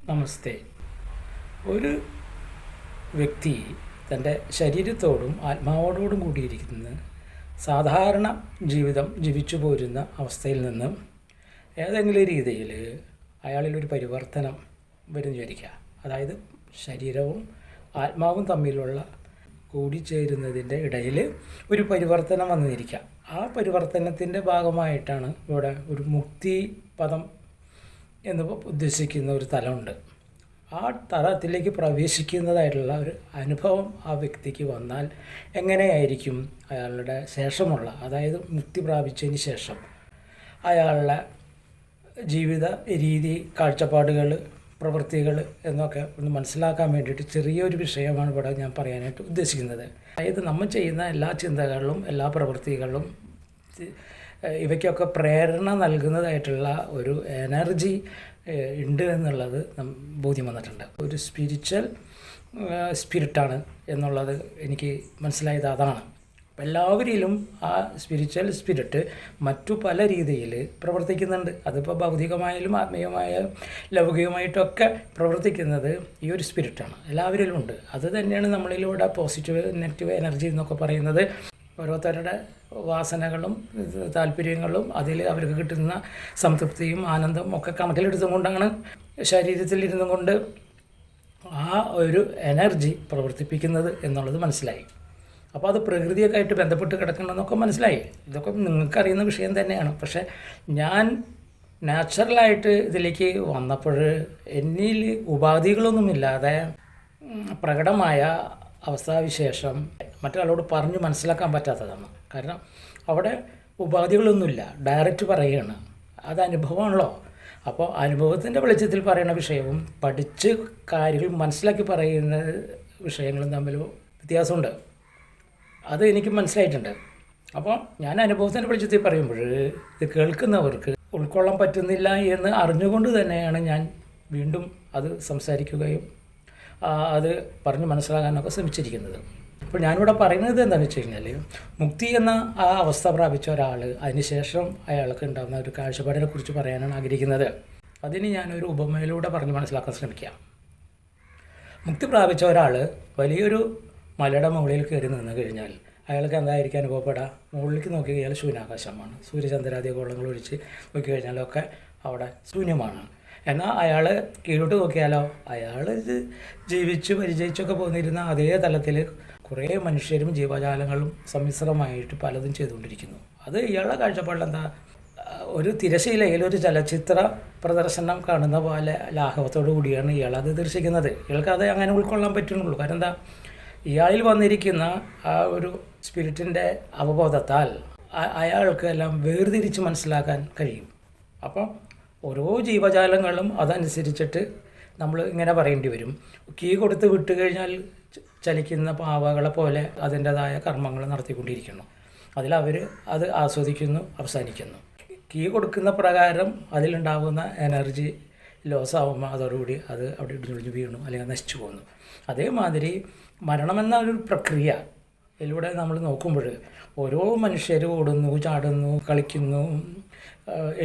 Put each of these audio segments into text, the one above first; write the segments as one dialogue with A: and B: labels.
A: നമസ്തേ. ഒരു വ്യക്തി തൻ്റെ ശരീരത്തോടും ആത്മാവോടും കൂടിയിരിക്കുന്ന സാധാരണ ജീവിതം ജീവിച്ചു പോരുന്ന അവസ്ഥയിൽ നിന്നും ഏതെങ്കിലും രീതിയിൽ അയാളിലൊരു പരിവർത്തനം വരും വിചാരിക്കുക. അതായത് ശരീരവും ആത്മാവും തമ്മിലുള്ള കൂടിച്ചേരുന്നതിൻ്റെ ഇടയിൽ ഒരു പരിവർത്തനം വന്നിരിക്കുക. ആ പരിവർത്തനത്തിൻ്റെ ഭാഗമായിട്ടാണ് ഇവിടെ ഒരു മുക്തി പദം എന്ന് ഉദ്ദേശിക്കുന്ന ഒരു തലമുണ്ട്. ആ തലത്തിലേക്ക് പ്രവേശിക്കുന്നതായിട്ടുള്ള ഒരു അനുഭവം ആ വ്യക്തിക്ക് വന്നാൽ എങ്ങനെയായിരിക്കും അയാളുടെ ശേഷമുള്ള, അതായത് മുക്തി പ്രാപിച്ചതിന് ശേഷം അയാളുടെ ജീവിത രീതി, കാഴ്ചപ്പാടുകൾ, പ്രവൃത്തികൾ എന്നൊക്കെ ഒന്ന് മനസ്സിലാക്കാൻ വേണ്ടിയിട്ട് ചെറിയൊരു വിഷയമാണ് ഇവിടെ ഞാൻ പറയാനായിട്ട് ഉദ്ദേശിക്കുന്നത്. അതായത് നമ്മൾ ചെയ്യുന്ന എല്ലാ ചിന്തകളിലും എല്ലാ പ്രവൃത്തികളിലും ഇവയ്ക്കൊക്കെ പ്രേരണ നൽകുന്നതായിട്ടുള്ള ഒരു എനർജി ഉണ്ട് എന്നുള്ളത് ബോധ്യം വന്നിട്ടുണ്ട്. ഒരു സ്പിരിറ്റാണ് എന്നുള്ളത് എനിക്ക് മനസ്സിലായത് അതാണ്. എല്ലാവരിലും ആ സ്പിരിറ്റ് മറ്റു പല രീതിയിൽ പ്രവർത്തിക്കുന്നുണ്ട്. അതിപ്പോൾ ഭൗതികമായാലും ആത്മീയമായാലും ലൗകികമായിട്ടൊക്കെ പ്രവർത്തിക്കുന്നത് ഈ ഒരു സ്പിരിറ്റാണ്, എല്ലാവരിലും ഉണ്ട്. അത് തന്നെയാണ് നമ്മളിലൂടെ പോസിറ്റീവ് നെഗറ്റീവ് എനർജി എന്നൊക്കെ പറയുന്നത്. ഓരോരുത്തരുടെ വാസനകളും താല്പര്യങ്ങളും അതിൽ അവർക്ക് കിട്ടുന്ന സംതൃപ്തിയും ആനന്ദവും ഒക്കെ കണക്കിലെടുത്തുകൊണ്ടാണ് ശരീരത്തിലിരുന്നു കൊണ്ട് ആ ഒരു എനർജി പ്രവർത്തിപ്പിക്കുന്നത് എന്നുള്ളത് മനസ്സിലായി. അപ്പോൾ അത് പ്രകൃതിയൊക്കെ ആയിട്ട് ബന്ധപ്പെട്ട് കിടക്കണമെന്നൊക്കെ മനസ്സിലായി. ഇതൊക്കെ നിങ്ങൾക്കറിയുന്ന വിഷയം തന്നെയാണ്. പക്ഷേ ഞാൻ നാച്ചുറലായിട്ട് ഇതിലേക്ക് വന്നപ്പോൾ എന്നിൽ ഉപാധികളൊന്നുമില്ലാതെ പ്രകടമായ അവസ്ഥാവിശേഷം മറ്റൊരാളോട് പറഞ്ഞ് മനസ്സിലാക്കാൻ പറ്റാത്തതാണ്. കാരണം അവിടെ ഉപാധികളൊന്നുമില്ല, ഡയറക്റ്റ് പറയുകയാണ്. അത് അനുഭവമാണല്ലോ. അപ്പോൾ അനുഭവത്തിൻ്റെ വെളിച്ചത്തിൽ പറയുന്ന വിഷയവും പഠിച്ച് കാര്യങ്ങൾ മനസ്സിലാക്കി പറയുന്ന വിഷയങ്ങളും തമ്മിൽ വ്യത്യാസമുണ്ട്. അത് എനിക്ക് മനസ്സിലായിട്ടുണ്ട്. അപ്പോൾ ഞാൻ അനുഭവത്തിൻ്റെ വെളിച്ചത്തിൽ പറയുമ്പോൾ ഇത് കേൾക്കുന്നവർക്ക് ഉൾക്കൊള്ളാൻ പറ്റുന്നില്ല എന്ന് അറിഞ്ഞുകൊണ്ട് തന്നെയാണ് ഞാൻ വീണ്ടും അത് സംസാരിക്കുകയും അത് പറഞ്ഞ് മനസ്സിലാക്കാനൊക്കെ ശ്രമിച്ചിരിക്കുന്നത്. അപ്പോൾ ഞാനിവിടെ പറയുന്നത് എന്താണെന്ന് വെച്ച് കഴിഞ്ഞാൽ, മുക്തി എന്ന ആ അവസ്ഥ പ്രാപിച്ച ഒരാൾ അതിനുശേഷം അയാൾക്ക് ഉണ്ടാകുന്ന ഒരു കാഴ്ചപ്പാടിനെ കുറിച്ച് പറയാനാണ് ആഗ്രഹിക്കുന്നത്. അതിന് ഞാനൊരു ഉപമയിലൂടെ പറഞ്ഞ് മനസ്സിലാക്കാൻ ശ്രമിക്കാം. മുക്തി പ്രാപിച്ച ഒരാൾ വലിയൊരു മലയുടെ മുകളിൽ കയറി നിന്ന് കഴിഞ്ഞാൽ അയാൾക്ക് എന്തായിരിക്കും അനുഭവപ്പെടുക? മുകളിലേക്ക് നോക്കി കഴിഞ്ഞാൽ ശൂന്യാകാശമാണ്. സൂര്യചന്ദ്രാദി ഗോളങ്ങൾ ഒഴിച്ച് നോക്കിക്കഴിഞ്ഞാലൊക്കെ അവിടെ ശൂന്യമാണ്. എന്നാൽ അയാൾ കീഴോട്ട് നോക്കിയാലോ, അയാൾ ജീവിച്ച് പരിചയിച്ചൊക്കെ പോന്നിരുന്ന അതേ തലത്തിൽ കുറേ മനുഷ്യരും ജീവജാലങ്ങളും സമ്മിശ്രമായിട്ട് പലതും ചെയ്തുകൊണ്ടിരിക്കുന്നു. അത് ഇയാളുടെ കാഴ്ചപ്പാടിൽ എന്താ, ഒരു തിരശീലയിൽ ഒരു ചലച്ചിത്ര പ്രദർശനം കാണുന്ന പോലെ ലാഘവത്തോടു കൂടിയാണ് ഇയാളത് ദർശിക്കുന്നത്. ഇയാൾക്ക് അത് അങ്ങനെ ഉൾക്കൊള്ളാൻ പറ്റുന്നുള്ളൂ. കാരണം എന്താ, ഇയാളിൽ വന്നിരിക്കുന്ന ആ ഒരു സ്പിരിറ്റിൻ്റെ അവബോധത്താൽ അയാൾക്ക് എല്ലാം വേർതിരിച്ച് മനസ്സിലാക്കാൻ കഴിയും. അപ്പം ഓരോ ജീവജാലങ്ങളും അതനുസരിച്ചിട്ട് നമ്മൾ ഇങ്ങനെ പറയേണ്ടി വരും. കീ കൊടുത്ത് വിട്ട് കഴിഞ്ഞാൽ ചലിക്കുന്ന പാവകളെ പോലെ അതിൻ്റേതായ കർമ്മങ്ങൾ നടത്തിക്കൊണ്ടിരിക്കുന്നു. അതിലവർ അത് ആസ്വദിക്കുന്നു, അവസാനിക്കുന്നു. കീ കൊടുക്കുന്ന പ്രകാരം അതിലുണ്ടാകുന്ന എനർജി ലോസ് ആകുമ്പോൾ അതോടുകൂടി അത് അവിടെ ഇടിഞ്ഞൊളിഞ്ഞ് വീണു അല്ലെങ്കിൽ നശിച്ചു പോകുന്നു. അതേമാതിരി മരണമെന്ന ഒരു പ്രക്രിയ ഇതിലൂടെ നമ്മൾ നോക്കുമ്പോൾ ഓരോ മനുഷ്യരും ഓടുന്നു, ചാടുന്നു, കളിക്കുന്നു,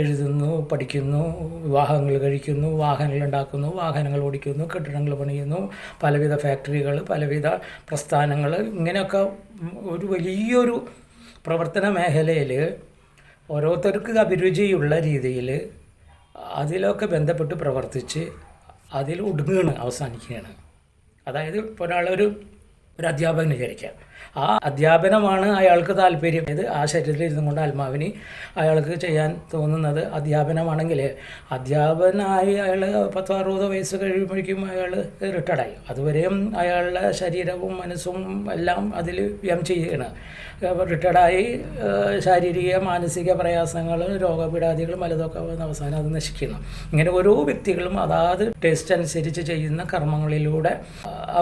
A: എഴുതുന്നു, പഠിക്കുന്നു, വിവാഹങ്ങൾ കഴിക്കുന്നു, വാഹനങ്ങൾ ഉണ്ടാക്കുന്നു, വാഹനങ്ങൾ ഓടിക്കുന്നു, കെട്ടിടങ്ങൾ പണിയുന്നു, പലവിധ ഫാക്ടറികൾ, പലവിധ പ്രസ്ഥാനങ്ങൾ, ഇങ്ങനെയൊക്കെ ഒരു വലിയൊരു പ്രവർത്തന മേഖലയിൽ ഓരോരുത്തർക്ക് അഭിരുചിയുള്ള രീതിയിൽ അതിലൊക്കെ ബന്ധപ്പെട്ട് പ്രവർത്തിച്ച് അതിൽ ഒടുങ്ങുകയാണ്, അവസാനിക്കുകയാണ്. അതായത് ഇപ്പോൾ ഒരാളൊരു അധ്യാപകൻ വിചാരിക്കുക. ആ അധ്യാപനമാണ് അയാൾക്ക് താല്പര്യം. ഇത് ആ ശരീരത്തിൽ ഇരുന്നു കൊണ്ട് ആത്മാവിന് അയാൾക്ക് ചെയ്യാൻ തോന്നുന്നത് അധ്യാപനമാണെങ്കിൽ അധ്യാപനായി അയാൾ 10-60 വയസ്സ് കഴിയുമ്പോഴേക്കും അയാൾ റിട്ടയർഡായി. അതുവരെയും അയാളുടെ ശരീരവും മനസ്സും എല്ലാം അതിൽ വ്യയം ചെയ്യുകയാണ്. റിട്ടയർഡായി ശാരീരിക മാനസിക പ്രയാസങ്ങൾ, രോഗപീഠാദികൾ പലതൊക്കെ അവസാനം അത് നശിക്കുന്നു. ഇങ്ങനെ ഓരോ വ്യക്തികളും അതാത് ടേസ്റ്റ് അനുസരിച്ച് ചെയ്യുന്ന കർമ്മങ്ങളിലൂടെ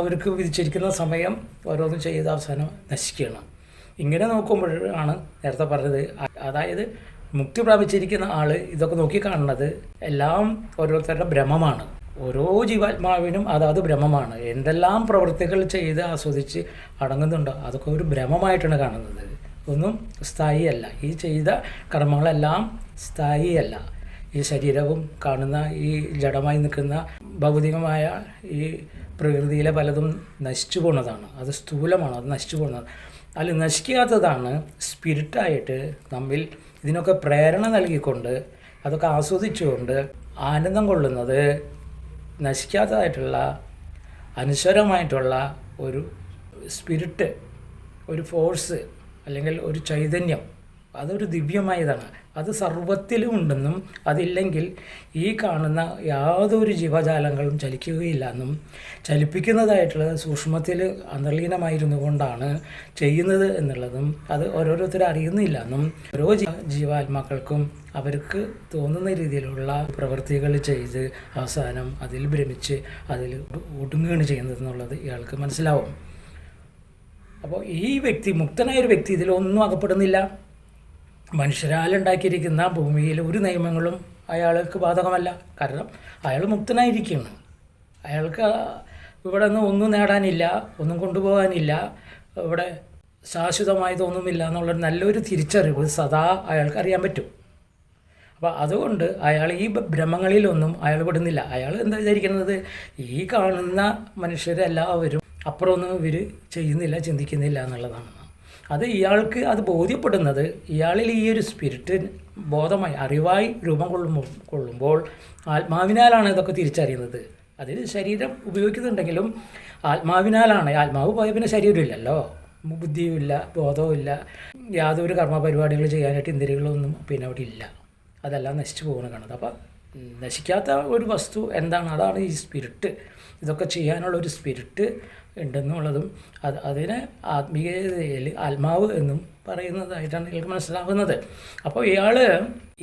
A: അവർക്ക് വിധിച്ചിരിക്കുന്ന സമയം ഓരോന്നും ചെയ്ത് അവസാനം നശിക്കുകയാണ്. ഇങ്ങനെ നോക്കുമ്പോഴാണ് നേരത്തെ പറഞ്ഞത്, അതായത് മുക്തി പ്രാപിച്ചിരിക്കുന്ന ആൾ ഇതൊക്കെ നോക്കിക്കാണുന്നത് എല്ലാം ഓരോരുത്തരുടെ ഭ്രമമാണ്. ഓരോ ജീവാത്മാവിനും അതാത് ഭ്രമമാണ്. എന്തെല്ലാം പ്രവൃത്തികൾ ചെയ്ത് ആസ്വദിച്ച് അടങ്ങുന്നുണ്ടോ അതൊക്കെ ഒരു ഭ്രമമായിട്ടാണ് കാണുന്നത്. ഒന്നും സ്ഥായിയല്ല. ഈ ചെയ്ത കർമ്മങ്ങളെല്ലാം സ്ഥായിയല്ല. ഈ ശരീരവും കാണുന്ന ഈ ജഡമായി നിൽക്കുന്ന ഭൗതികമായ ഈ പ്രകൃതിയിലെ പലതും നശിച്ചു പോകുന്നതാണ്, അത് സ്ഥൂലമാണ്, അത് നശിച്ചു പോകുന്നത്. അതിൽ നശിക്കാത്തതാണ് സ്പിരിറ്റായിട്ട് നമ്മിൽ ഇതിനൊക്കെ പ്രേരണ നൽകിക്കൊണ്ട് അതൊക്കെ ആസ്വദിച്ചുകൊണ്ട് ആനന്ദം കൊള്ളുന്നത് നശിക്കാത്തതായിട്ടുള്ള അനശ്വരമായിട്ടുള്ള ഒരു സ്പിരിറ്റ്, ഒരു ഫോഴ്സ് അല്ലെങ്കിൽ ഒരു ചൈതന്യം. അതൊരു ദിവ്യമായതാണ്. അത് സർവ്വത്തിലും ഉണ്ടെന്നും അതില്ലെങ്കിൽ ഈ കാണുന്ന യാതൊരു ജീവജാലങ്ങളും ചലിക്കുകയില്ല എന്നും ചലിപ്പിക്കുന്നതായിട്ടുള്ള സൂക്ഷ്മത്തിൽ അന്തർലീനമായിരുന്നു കൊണ്ടാണ് ചെയ്യുന്നത് എന്നുള്ളതും അത് ഓരോരുത്തരും അറിയുന്നില്ല എന്നും ഓരോ ജീവാത്മാക്കൾക്കും അവർക്ക് തോന്നുന്ന രീതിയിലുള്ള പ്രവൃത്തികൾ ചെയ്ത് അവസാനം അതിൽ ഭ്രമിച്ച് അതിൽ ഒടുങ്ങുകയാണ് ചെയ്യുന്നത് എന്നുള്ളത് ഇയാൾക്ക് മനസ്സിലാവും. അപ്പോൾ ഈ വ്യക്തി, മുക്തനായൊരു വ്യക്തി ഇതിലൊന്നും അകപ്പെടുന്നില്ല. മനുഷ്യരാലുണ്ടാക്കിയിരിക്കുന്ന ഭൂമിയിൽ ഒരു നിയമങ്ങളും അയാൾക്ക് ബാധകമല്ല. കാരണം അയാൾ മുക്തനായിരിക്കുകയാണ്. അയാൾക്ക് ഇവിടെ നിന്ന് ഒന്നും നേടാനില്ല, ഒന്നും കൊണ്ടുപോകാനില്ല, ഇവിടെ ശാശ്വതമായതൊന്നുമില്ല എന്നുള്ള നല്ലൊരു തിരിച്ചറിവ് സദാ അയാൾക്ക് അറിയാൻ പറ്റും. അപ്പോൾ അതുകൊണ്ട് അയാൾ ഈ ഭ്രമങ്ങളിലൊന്നും അയാൾ പെടുന്നില്ല. അയാൾ എന്താ വിചാരിക്കുന്നത്, ഈ കാണുന്ന മനുഷ്യരെല്ലാവരും അപ്പുറമൊന്നും ഇവർ ചെയ്യുന്നില്ല, ചിന്തിക്കുന്നില്ല എന്നുള്ളതാണ്. അത് ഇയാൾക്ക് അത് ബോധ്യപ്പെടുന്നത് ഇയാളിൽ ഈ ഒരു സ്പിരിറ്റ് ബോധമായി അറിവായി രൂപം കൊള്ളുമ്പോൾ ആത്മാവിനാലാണ് ഇതൊക്കെ തിരിച്ചറിയുന്നത്. അതിൽ ശരീരം ഉപയോഗിക്കുന്നുണ്ടെങ്കിലും ആത്മാവിനാലാണ്. ആത്മാവ് പോയ പിന്നെ ശരീരമില്ലല്ലോ, ബുദ്ധിയും ഇല്ല, ബോധവും ഇല്ല, യാതൊരു കർമ്മ പരിപാടികൾ ചെയ്യാനായിട്ട് ഇന്ദ്രിയങ്ങളൊന്നും പിന്നെ അവിടെ ഇല്ല. അതെല്ലാം നശിച്ചു പോകുന്ന കാണുന്നത്. അപ്പം നശിക്കാത്ത ഒരു വസ്തു എന്താണ്? അതാണ് ഈ സ്പിരിറ്റ്. ഇതൊക്കെ ചെയ്യാനുള്ളൊരു സ്പിരിറ്റ് ഉണ്ടെന്നുള്ളതും അതിനെ ആത്മീയതയിൽ ആത്മാവ് എന്നും പറയുന്നതായിട്ടാണ് ഇയാൾക്ക് മനസ്സിലാകുന്നത്. അപ്പോൾ ഇയാൾ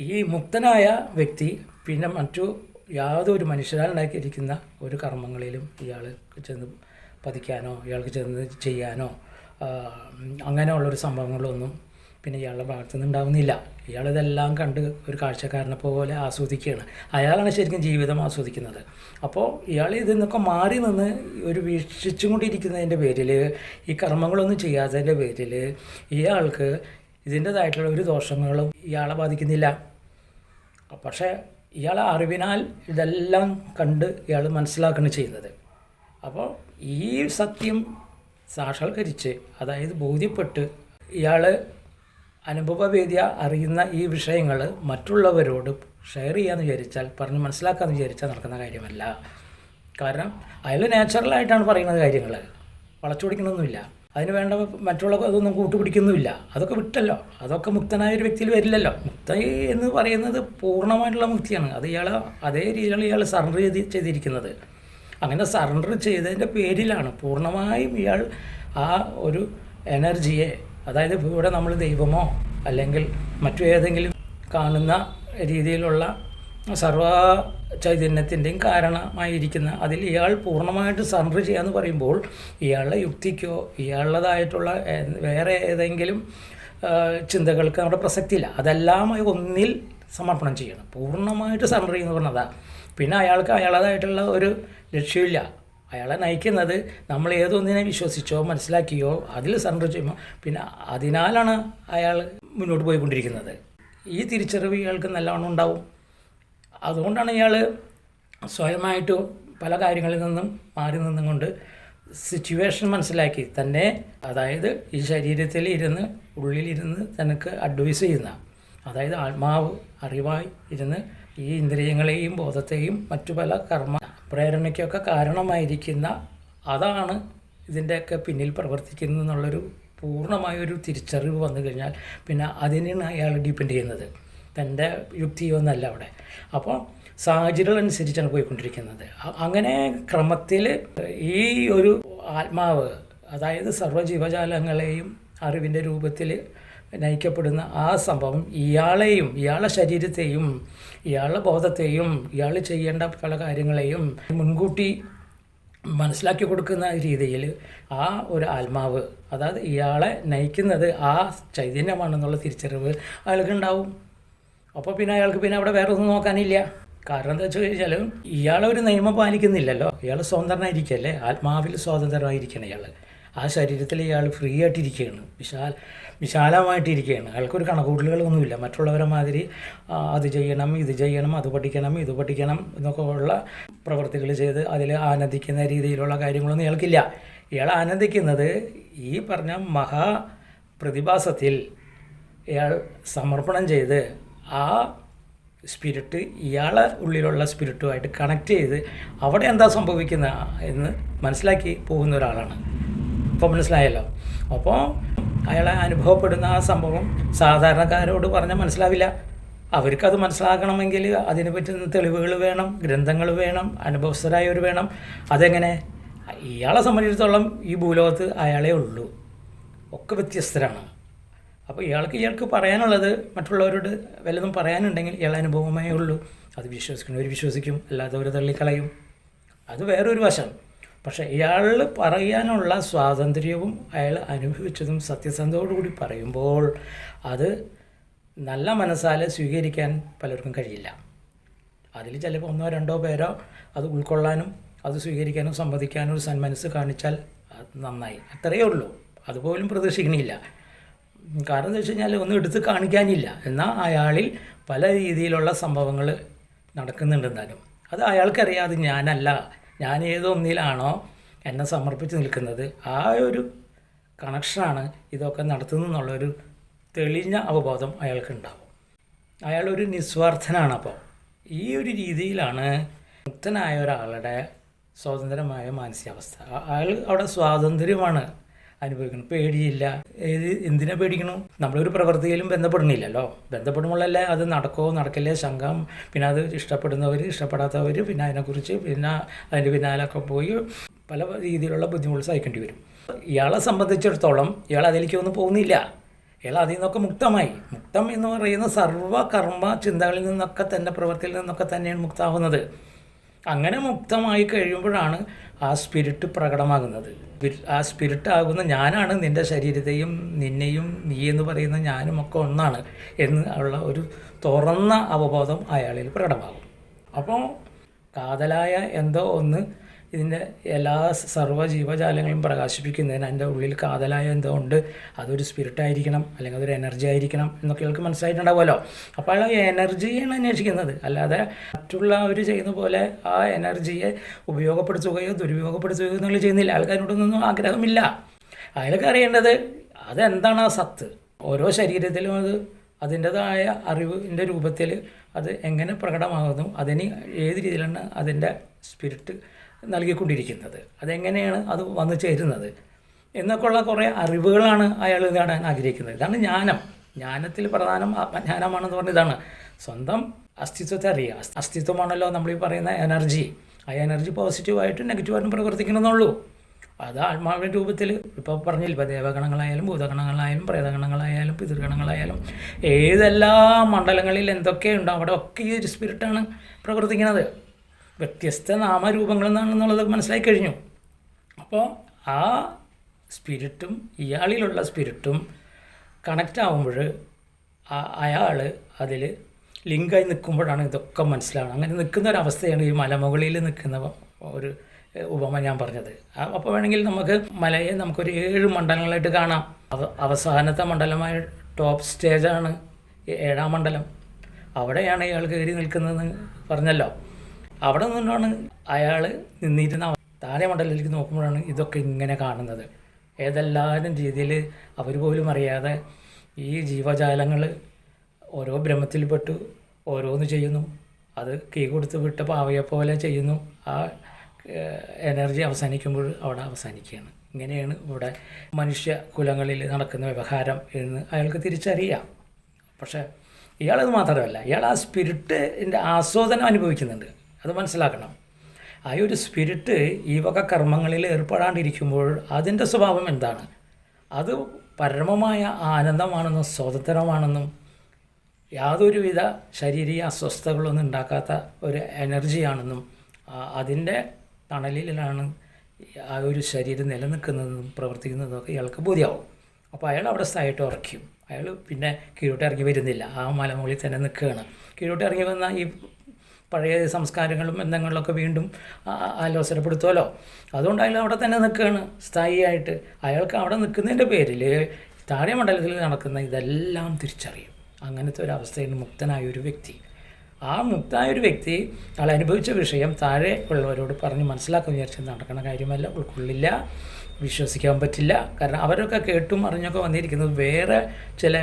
A: ഈ മുക്തനായ വ്യക്തി പിന്നെ മറ്റു യാതൊരു മനുഷ്യരാലുണ്ടാക്കിയിരിക്കുന്ന ഒരു കർമ്മങ്ങളിലും ഇയാൾ ചെന്ന് പതിക്കാനോ ഇയാൾക്ക് ചെന്ന് ചെയ്യാനോ അങ്ങനെയുള്ളൊരു സംഭവങ്ങളൊന്നും പിന്നെ ഇയാളുടെ ഭാഗത്തു നിന്ന് ഉണ്ടാകുന്നില്ല. ഇയാളിതെല്ലാം കണ്ട് ഒരു കാഴ്ചക്കാരനെ പോലെ ആസ്വദിക്കുകയാണ്. അയാളാണ് ശരിക്കും ജീവിതം ആസ്വദിക്കുന്നത്. അപ്പോൾ ഇയാൾ ഇതിൽ നിന്നൊക്കെ മാറി നിന്ന് ഒരു വീക്ഷിച്ചും കൊണ്ടിരിക്കുന്നതിൻ്റെ പേരിൽ, ഈ കർമ്മങ്ങളൊന്നും ചെയ്യാത്തതിൻ്റെ പേരിൽ ഇയാൾക്ക് ഇതിൻ്റേതായിട്ടുള്ള ഒരു ദോഷങ്ങളും ഇയാളെ ബാധിക്കുന്നില്ല. പക്ഷേ ഇയാൾ അറിവിനാൽ ഇതെല്ലാം കണ്ട് ഇയാൾ മനസ്സിലാക്കുകയാണ് ചെയ്യുന്നത്. അപ്പോൾ ഈ സത്യം സാക്ഷാത്കരിച്ച്, അതായത് ബോധ്യപ്പെട്ട് ഇയാൾ അനുഭവവേദ്യ അറിയുന്ന ഈ വിഷയങ്ങൾ മറ്റുള്ളവരോട് ഷെയർ ചെയ്യാമെന്ന് വിചാരിച്ചാൽ, പറഞ്ഞ് മനസ്സിലാക്കാമെന്ന് വിചാരിച്ചാൽ നടക്കുന്ന കാര്യമല്ല. കാരണം അയാൾ നാച്ചുറലായിട്ടാണ് പറയുന്നത് കാര്യങ്ങൾ, വളച്ചൊടിക്കണമൊന്നുമില്ല. അതിന് വേണ്ട മറ്റുള്ള അതൊന്നും കൂട്ടുപിടിക്കുന്നുമില്ല. അതൊക്കെ വിട്ടല്ലോ, അതൊക്കെ മുക്തനായ ഒരു വ്യക്തിയിൽ വരില്ലല്ലോ. മുക്തി എന്ന് പറയുന്നത് പൂർണ്ണമായിട്ടുള്ള മുക്തിയാണ്. അത് ഇയാൾ അതേ രീതിയിലാണ് ഇയാൾ സറണ്ടർ ചെയ്തിരിക്കുന്നത്. അങ്ങനെ സറണ്ടർ ചെയ്തതിൻ്റെ പേരിലാണ് പൂർണ്ണമായും ഇയാൾ ആ ഒരു എനർജിയെ, അതായത് ഇവിടെ നമ്മൾ ദൈവമോ അല്ലെങ്കിൽ മറ്റു ഏതെങ്കിലും കാണുന്ന രീതിയിലുള്ള സർവ ചൈതന്യത്തിൻ്റെയും കാരണമായിരിക്കുന്ന അതിൽ ഇയാൾ പൂർണ്ണമായിട്ട് സറണ്ടർ ചെയ്യാന്ന് പറയുമ്പോൾ ഇയാളുടെ യുക്തിക്കോ ഇയാളുടേതായിട്ടുള്ള വേറെ ഏതെങ്കിലും ചിന്തകൾക്ക് അവിടെ പ്രസക്തിയില്ല. അതെല്ലാം ഒന്നിൽ സമർപ്പണം ചെയ്യണം. പൂർണ്ണമായിട്ട് സറണ്ടർ ചെയ്യുന്ന പറഞ്ഞതാണ്. പിന്നെ അയാൾക്ക് അയാളുടേതായിട്ടുള്ള ഒരു ലക്ഷ്യമില്ല. അയാളെ നയിക്കുന്നത് നമ്മൾ ഏതൊന്നിനെ വിശ്വസിച്ചോ മനസ്സിലാക്കിയോ അതിൽ സറണ്ടർ ചെയ്യുമ്പോൾ പിന്നെ അതിനാലാണ് അയാൾ മുന്നോട്ട് പോയിക്കൊണ്ടിരിക്കുന്നത്. ഈ തിരിച്ചറിവ് ഇയാൾക്ക് നല്ലവണ്ണം ഉണ്ടാവും. അതുകൊണ്ടാണ് ഇയാൾ സ്വയമായിട്ട് പല കാര്യങ്ങളിൽ നിന്നും മാറി നിന്നും കൊണ്ട് സിറ്റുവേഷൻ മനസ്സിലാക്കി തന്നെ, അതായത് ഈ ശരീരത്തിൽ ഇരുന്ന് ഉള്ളിലിരുന്ന് തനിക്ക് അഡ്വൈസ് ചെയ്യുന്ന, അതായത് ആത്മാവ് അറിവായി ഇരുന്ന് ഈ ഇന്ദ്രിയങ്ങളെയും ബോധത്തെയും മറ്റു പല കർമ്മ പ്രേരണയ്ക്കൊക്കെ കാരണമായിരിക്കുന്ന അതാണ് ഇതിൻ്റെയൊക്കെ പിന്നിൽ പ്രവർത്തിക്കുന്നത് എന്നുള്ളൊരു പൂർണ്ണമായൊരു തിരിച്ചറിവ് വന്നു കഴിഞ്ഞാൽ പിന്നെ അതിനാണ് അയാൾ ഡിപ്പെൻഡ് ചെയ്യുന്നത്. തൻ്റെ യുക്തിയൊന്നല്ല അവിടെ. അപ്പോൾ സാഹചര്യങ്ങളനുസരിച്ചാണ് പോയിക്കൊണ്ടിരിക്കുന്നത്. അങ്ങനെ ക്രമത്തിൽ ഈ ഒരു ആത്മാവ്, അതായത് സർവ്വജീവജാലങ്ങളെയും അറിവിൻ്റെ രൂപത്തിൽ നയിക്കപ്പെടുന്ന ആ സംഭവം ഇയാളെയും ഇയാളുടെ ശരീരത്തെയും ഇയാളുടെ ബോധത്തെയും ഇയാൾ ചെയ്യേണ്ട പല കാര്യങ്ങളെയും മുൻകൂട്ടി മനസ്സിലാക്കി കൊടുക്കുന്ന രീതിയിൽ ആ ഒരു ആത്മാവ്, അതായത് ഇയാളെ നയിക്കുന്നത് ആ ചൈതന്യമാണെന്നുള്ള തിരിച്ചറിവ് അയാൾക്കുണ്ടാവും. അപ്പോൾ പിന്നെ അയാൾക്ക് പിന്നെ അവിടെ വേറെ ഒന്നും നോക്കാനില്ല. കാരണം എന്താ വെച്ച് കഴിഞ്ഞാൽ ഇയാളൊരു നിയമം പാലിക്കുന്നില്ലല്ലോ. ഇയാൾ സ്വതന്ത്രനായിരിക്കല്ലേ, ആത്മാവിൽ സ്വതന്ത്രമായിരിക്കണം ഇയാൾ. ആ ശരീരത്തിൽ ഇയാൾ ഫ്രീ ആയിട്ടിരിക്കുകയാണ്, വിശാലമായിട്ടിരിക്കുകയാണ്. അയാൾക്കൊരു കണക്കൂട്ടലുകളൊന്നുമില്ല. മറ്റുള്ളവരെ മാതിരി അത് ചെയ്യണം, ഇത് ചെയ്യണം, അത് പഠിക്കണം, ഇത് പഠിക്കണം എന്നൊക്കെ ഉള്ള പ്രവൃത്തികൾ ചെയ്ത് അതിൽ ആനന്ദിക്കുന്ന രീതിയിലുള്ള കാര്യങ്ങളൊന്നും ഇയാൾക്കില്ല. ഇയാൾ ആനന്ദിക്കുന്നത് ഈ പറഞ്ഞ മഹാപ്രതിഭാസത്തിൽ ഇയാൾ സമർപ്പണം ചെയ്ത് ആ സ്പിരിറ്റ് ഇയാളെ ഉള്ളിലുള്ള സ്പിരിറ്റുമായിട്ട് കണക്ട് ചെയ്ത് അവിടെ എന്താ സംഭവിക്കുന്നത് എന്ന് മനസ്സിലാക്കി പോകുന്ന ഒരാളാണ്. ഇപ്പോൾ മനസ്സിലായല്ലോ. അപ്പോൾ അയാളെ അനുഭവപ്പെടുന്ന ആ സംഭവം സാധാരണക്കാരോട് പറഞ്ഞാൽ മനസ്സിലാവില്ല. അവർക്കത് മനസ്സിലാക്കണമെങ്കിൽ അതിനെ പറ്റുന്ന തെളിവുകൾ വേണം, ഗ്രന്ഥങ്ങൾ വേണം, അനുഭവസ്ഥരായവർ വേണം. അതെങ്ങനെ? ഇയാളെ സംബന്ധിച്ചിടത്തോളം ഈ ഭൂലോകത്ത് അയാളേ ഉള്ളൂ, ഒക്കെ വ്യത്യസ്തരാണ്. അപ്പോൾ ഇയാൾക്ക് പറയാനുള്ളത് മറ്റുള്ളവരോട് വല്ലതും പറയാനുണ്ടെങ്കിൽ ഇയാളെ അനുഭവമേ ഉള്ളൂ. അത് വിശ്വസിക്കുന്നവർ വിശ്വസിക്കും, അല്ലാത്തവർ തള്ളിക്കളയും. അത് വേറൊരു വശം. പക്ഷേ ഇയാൾ പറയാനുള്ള സ്വാതന്ത്ര്യവും അയാൾ അനുഭവിച്ചതും സത്യസന്ധതയോടുകൂടി പറയുമ്പോൾ അത് നല്ല മനസ്സാൽ സ്വീകരിക്കാൻ പലർക്കും കഴിയില്ല. അതിൽ ചിലപ്പോൾ 1 2 പേരോ അത് ഉൾക്കൊള്ളാനും അത് സ്വീകരിക്കാനും സമ്മതിക്കാനും ഒരു സന്മനസ്സ് കാണിച്ചാൽ അത് നന്നായി. അത്രയേ ഉള്ളൂ. അതുപോലും പ്രതീക്ഷിക്കണില്ല. കാരണം എന്താ വെച്ച് കഴിഞ്ഞാൽ ഒന്നും എടുത്ത് കാണിക്കാനില്ല. എന്നാൽ അയാളിൽ പല രീതിയിലുള്ള സംഭവങ്ങൾ നടക്കുന്നുണ്ടെന്നാലും അത് അയാൾക്കറിയാം. അത് ഞാനല്ല, ഞാൻ ഏതൊന്നിലാണോ എന്നെ സമർപ്പിച്ച് നിൽക്കുന്നത് ആ ഒരു കണക്ഷനാണ് ഇതൊക്കെ നടത്തുന്നതെന്നുള്ളൊരു തെളിഞ്ഞ അവബോധം അയാൾക്കുണ്ടാവും. അയാളൊരു നിസ്വാർത്ഥനാണ്. അപ്പോൾ ഈ ഒരു രീതിയിലാണ് മുക്തനായ ഒരാളുടെ സ്വതന്ത്രമായ മാനസികാവസ്ഥ. അയാൾ അവിടെ സ്വാതന്ത്ര്യമാണ് അനുഭവിക്കണം. പേടിയില്ല. എന്തിനാ പേടിക്കണം? നമ്മളൊരു പ്രവൃത്തിയിലും ബന്ധപ്പെടുന്നില്ലല്ലോ. ബന്ധപ്പെടുമ്പോഴല്ലേ അത് നടക്കോ നടക്കില്ലേ ശങ്കം. പിന്നെ അത് ഇഷ്ടപ്പെടുന്നവർ, ഇഷ്ടപ്പെടാത്തവർ, പിന്നെ അതിനെക്കുറിച്ച് പിന്നെ അതിൻ്റെ പിന്നാലൊക്കെ പോയി പല രീതിയിലുള്ള ബുദ്ധിമുട്ട് സഹിക്കേണ്ടി വരും. ഇയാളെ സംബന്ധിച്ചിടത്തോളം ഇയാൾ അതിലേക്കൊന്നും പോകുന്നില്ല. ഇയാൾ അതിൽ നിന്നൊക്കെ മുക്തമായി. മുക്തം എന്ന് പറയുന്ന സർവ്വകർമ്മ ചിന്തകളിൽ നിന്നൊക്കെ തന്നെ, പ്രവൃത്തിയിൽ നിന്നൊക്കെ തന്നെയാണ് മുക്താവുന്നത്. അങ്ങനെ മുക്തമായി കഴിയുമ്പോഴാണ് ആ സ്പിരിറ്റ് പ്രകടമാകുന്നത്. ആ സ്പിരിറ്റ് ആകുന്ന ഞാനാണ് നിൻ്റെ ശരീരത്തെയും നിന്നെയും നീ എന്ന് പറയുന്ന ഞാനും ഒക്കെ ഒന്നാണ് എന്ന് ഉള്ള ഒരു തുറന്ന അവബോധം അയാളിൽ പ്രകടമാകും. അപ്പോൾ കാതലായ എന്തോ ഒന്ന് ഇതിൻ്റെ എല്ലാ സർവ്വ ജീവജാലങ്ങളും പ്രകാശിപ്പിക്കുന്നതിന് എൻ്റെ ഉള്ളിൽ കാതലായ എന്തോ ഉണ്ട്, അതൊരു സ്പിരിറ്റായിരിക്കണം, അല്ലെങ്കിൽ അതൊരു എനർജി ആയിരിക്കണം എന്നൊക്കെ ഇയാൾക്ക് മനസ്സിലായിട്ടുണ്ടാവുമല്ലോ. അപ്പോൾ അയാൾ എനർജിയാണ് അന്വേഷിക്കുന്നത്, അല്ലാതെ മറ്റുള്ളവർ ചെയ്യുന്ന പോലെ ആ എനർജിയെ ഉപയോഗപ്പെടുത്തുകയോ ദുരുപയോഗപ്പെടുത്തുകയോ എന്നുള്ള ചെയ്യുന്നില്ല. ആൾക്കാരോടൊന്നും ആഗ്രഹമില്ല. അയാൾക്ക് അറിയേണ്ടത് അതെന്താണ് ആ സത്ത്. ഓരോ ശരീരത്തിലും അത് അതിൻ്റെതായ അറിവിൻ്റെ രൂപത്തിൽ അത് എങ്ങനെ പ്രകടമാകുന്നു, അതിന് ഏത് രീതിയിലാണ് അതിൻ്റെ സ്പിരിറ്റ് നൽകിക്കൊണ്ടിരിക്കുന്നത്, അതെങ്ങനെയാണ് അത് വന്നു ചേരുന്നത് എന്നൊക്കെയുള്ള കുറേ അറിവുകളാണ് അയാൾ നേടാൻ ആഗ്രഹിക്കുന്നത്. ഇതാണ് ജ്ഞാനം. ജ്ഞാനത്തിൽ പ്രധാനം ആത്മജ്ഞാനമാണെന്ന് പറഞ്ഞതാണ്. സ്വന്തം അസ്തിത്വത്തെ അറിയുക. അസ്തിത്വമാണല്ലോ നമ്മൾ ഈ പറയുന്ന എനർജി. ആ എനർജി പോസിറ്റീവായിട്ടും നെഗറ്റീവായിട്ടും പ്രവർത്തിക്കണമെന്നുള്ളൂ. അത് ആത്മാവിൻ്റെ രൂപത്തിൽ ഇപ്പോൾ പറഞ്ഞില്ല, ഇപ്പോൾ ദേവഗണങ്ങളായാലും ഭൂതഗണങ്ങളായാലും പ്രേതഗണങ്ങളായാലും പിതൃഗണങ്ങളായാലും ഏതെല്ലാ മണ്ഡലങ്ങളിൽ എന്തൊക്കെയുണ്ടോ അവിടെ ഒക്കെ ഈ ഒരു സ്പിരിറ്റാണ് പ്രവർത്തിക്കുന്നത്. വ്യത്യസ്ത നാമരൂപങ്ങളെന്നാണെന്നുള്ളത് മനസ്സിലാക്കി കഴിഞ്ഞു. അപ്പോൾ ആ സ്പിരിറ്റും ഇയാളിലുള്ള സ്പിരിറ്റും കണക്റ്റ് ആകുമ്പോൾ അയാൾ അതിൽ ലിങ്കായി നിൽക്കുമ്പോഴാണ് ഇതൊക്കെ മനസ്സിലാവുന്നത്. അങ്ങനെ നിൽക്കുന്ന ഒരവസ്ഥയാണ് ഈ മലമുകളിൽ നിൽക്കുന്ന ഒരു ഉപമ ഞാൻ പറഞ്ഞത്. അപ്പോൾ വേണമെങ്കിൽ നമുക്ക് മലയെ നമുക്കൊരു 7 മണ്ഡലങ്ങളായിട്ട് കാണാം. അവസാനത്തെ മണ്ഡലമായ ടോപ്പ് സ്റ്റേജാണ് 7ാം മണ്ഡലം. അവിടെയാണ് ഇയാൾ കയറി നിൽക്കുന്നതെന്ന് പറഞ്ഞല്ലോ. അവിടെ നിന്നാണ് അയാൾ നിന്നിരുന്ന താഴെ മണ്ഡലത്തിലേക്ക് നോക്കുമ്പോഴാണ് ഇതൊക്കെ ഇങ്ങനെ കാണുന്നത്. ഏതെല്ലാവരും രീതിയിൽ അവർ പോലും അറിയാതെ ഈ ജീവജാലങ്ങൾ ഓരോ ബ്രഹ്മത്തിൽപ്പെട്ട് ഓരോന്ന് ചെയ്യുന്നു. അത് കീ കൊടുത്ത് വിട്ട പാവയെപ്പോലെ ചെയ്യുന്നു. ആ എനർജി അവസാനിക്കുമ്പോൾ അവിടെ അവസാനിക്കുകയാണ്. ഇങ്ങനെയാണ് ഇവിടെ മനുഷ്യ കുലങ്ങളിൽ നടക്കുന്ന വ്യവഹാരം എന്ന് അയാൾക്ക് തിരിച്ചറിയാം. പക്ഷേ ഇയാളത് മാത്രമല്ല, ഇയാൾ ആ സ്പിരിറ്റിൻ്റെ ആസ്വാദനം അനുഭവിക്കുന്നുണ്ട്. അത് മനസ്സിലാക്കണം. ആ ഒരു സ്പിരിറ്റ് ഈ വക കർമ്മങ്ങളിൽ ഏർപ്പെടാണ്ടിരിക്കുമ്പോൾ അതിൻ്റെ സ്വഭാവം എന്താണ്? അത് പരമമായ ആനന്ദമാണെന്നും സ്വതന്ത്രമാണെന്നും യാതൊരുവിധ ശാരീരിക അസ്വസ്ഥതകളൊന്നും ഉണ്ടാക്കാത്ത ഒരു എനർജിയാണെന്നും അതിൻ്റെ തണലിലാണ് ആ ഒരു ശരീരം നിലനിൽക്കുന്നതെന്നും പ്രവർത്തിക്കുന്നതൊക്കെ ഇയാൾക്ക് ബോധ്യമാവും. അപ്പോൾ അയാൾ അവിടെ സ്ഥായിട്ട് ഉറക്കും. അയാൾ പിന്നെ കീഴോട്ട് ഇറങ്ങി വരുന്നില്ല. ആ മലമുകളിൽ തന്നെ നിൽക്കുകയാണ്. കീഴോട്ട് ഇറങ്ങി വന്ന ഈ പഴയ സംസ്കാരങ്ങളും ബന്ധങ്ങളിലൊക്കെ വീണ്ടും ആലോചനപ്പെടുത്തുമല്ലോ. അതുകൊണ്ട് അയാൾ അവിടെ തന്നെ നിൽക്കുകയാണ് സ്ഥായിയായിട്ട്. അയാൾക്ക് അവിടെ നിൽക്കുന്നതിൻ്റെ പേരിൽ താഴെ മണ്ഡലത്തിൽ നടക്കുന്ന ഇതെല്ലാം തിരിച്ചറിയും. അങ്ങനത്തെ ഒരു അവസ്ഥയിൽ മുക്തനായൊരു വ്യക്തി, ആ മുക്തനായൊരു വ്യക്തി അയാൾ അനുഭവിച്ച വിഷയം താഴെ ഉള്ളവരോട് പറഞ്ഞ് മനസ്സിലാക്കാൻ വിചാരിച്ച് നടക്കുന്ന കാര്യമല്ല, ഉൾക്കൊള്ളില്ല, വിശ്വസിക്കാൻ പറ്റില്ല. കാരണം അവരൊക്കെ കേട്ടും അറിഞ്ഞൊക്കെ വന്നിരിക്കുന്നത് വേറെ ചില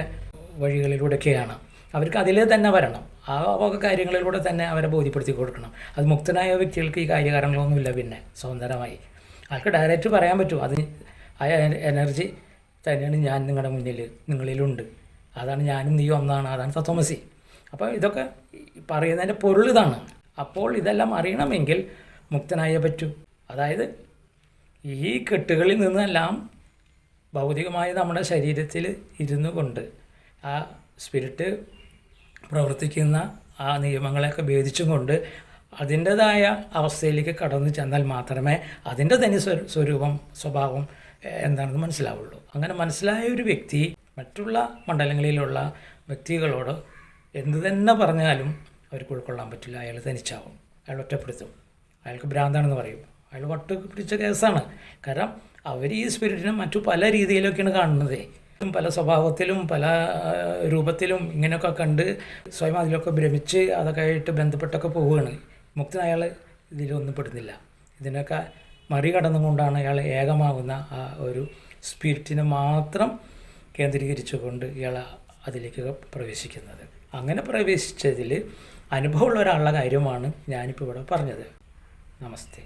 A: വഴികളിലൂടെയൊക്കെയാണ്. അവർക്ക് അതിലേ തന്നെ വരണം, ആ വക കാര്യങ്ങളിലൂടെ തന്നെ അവരെ ബോധ്യപ്പെടുത്തി കൊടുക്കണം. അത് മുക്തനായ വ്യക്തികൾക്ക് ഈ കാര്യകാരണങ്ങളൊന്നുമില്ല. പിന്നെ സ്വതന്ത്രമായി ആൾക്ക് ഡയറക്റ്റ് പറയാൻ പറ്റും, അത് ആ എനർജി തന്നെയാണ് ഞാൻ നിങ്ങളുടെ മുന്നിൽ, നിങ്ങളിലുണ്ട്, അതാണ് ഞാനും നീ ഒന്നാണ്, അതാണ് തത്വമസി. അപ്പോൾ ഇതൊക്കെ പറയുന്നതിൻ്റെ പൊരുൾ ഇതാണ്. അപ്പോൾ ഇതെല്ലാം അറിയണമെങ്കിൽ മുക്തനായേ പറ്റൂ. അതായത് ഈ കെട്ടുകളിൽ നിന്നെല്ലാം ഭൗതികമായി നമ്മുടെ ശരീരത്തിൽ ഇരുന്നു കൊണ്ട് ആ സ്പിരിറ്റ് പ്രവർത്തിക്കുന്ന ആ നിയമങ്ങളെയൊക്കെ ഭേദിച്ചും കൊണ്ട് അതിൻ്റേതായ അവസ്ഥയിലേക്ക് കടന്നു ചെന്നാൽ മാത്രമേ അതിൻ്റെ തനി സ്വരൂപം സ്വഭാവം എന്താണെന്ന് മനസ്സിലാവുള്ളൂ. അങ്ങനെ മനസ്സിലായ ഒരു വ്യക്തി മറ്റുള്ള മണ്ഡലങ്ങളിലുള്ള വ്യക്തികളോട് എന്തു തന്നെ പറഞ്ഞാലും അവർക്ക് ഉൾക്കൊള്ളാൻ പറ്റില്ല. അയാൾ തനിച്ചാവും, അയാൾ ഒറ്റപ്പെടുത്തും, അയാൾക്ക് ഭ്രാന്താണെന്ന് പറയും, അയാൾ വട്ട് പിടിച്ച കേസാണ്. കാരണം അവർ ഈ സ്പിരിറ്റിനെ മറ്റു പല രീതിയിലൊക്കെയാണ് കാണുന്നത്. പല സ്വഭാവത്തിലും പല രൂപത്തിലും ഇങ്ങനെയൊക്കെ കണ്ട് സ്വയം അതിലൊക്കെ ഭ്രമിച്ച് അതൊക്കെ ആയിട്ട് ബന്ധപ്പെട്ടൊക്കെ പോവുകയാണ്. മുക്തൻ അയാൾ ഇതിലൊന്നും പെടുന്നില്ല. ഇതിനൊക്കെ മറികടന്നുകൊണ്ടാണ് അയാൾ ഏകമാകുന്ന ആ ഒരു സ്പിരിറ്റിനെ മാത്രം കേന്ദ്രീകരിച്ചുകൊണ്ട് ഇയാൾ അതിലേക്ക് പ്രവേശിക്കുന്നത്. അങ്ങനെ പ്രവേശിച്ചതിൽ അനുഭവമുള്ള ഒരാളുടെ കാര്യമാണ് ഞാനിപ്പോൾ ഇവിടെ പറഞ്ഞത്. നമസ്തേ.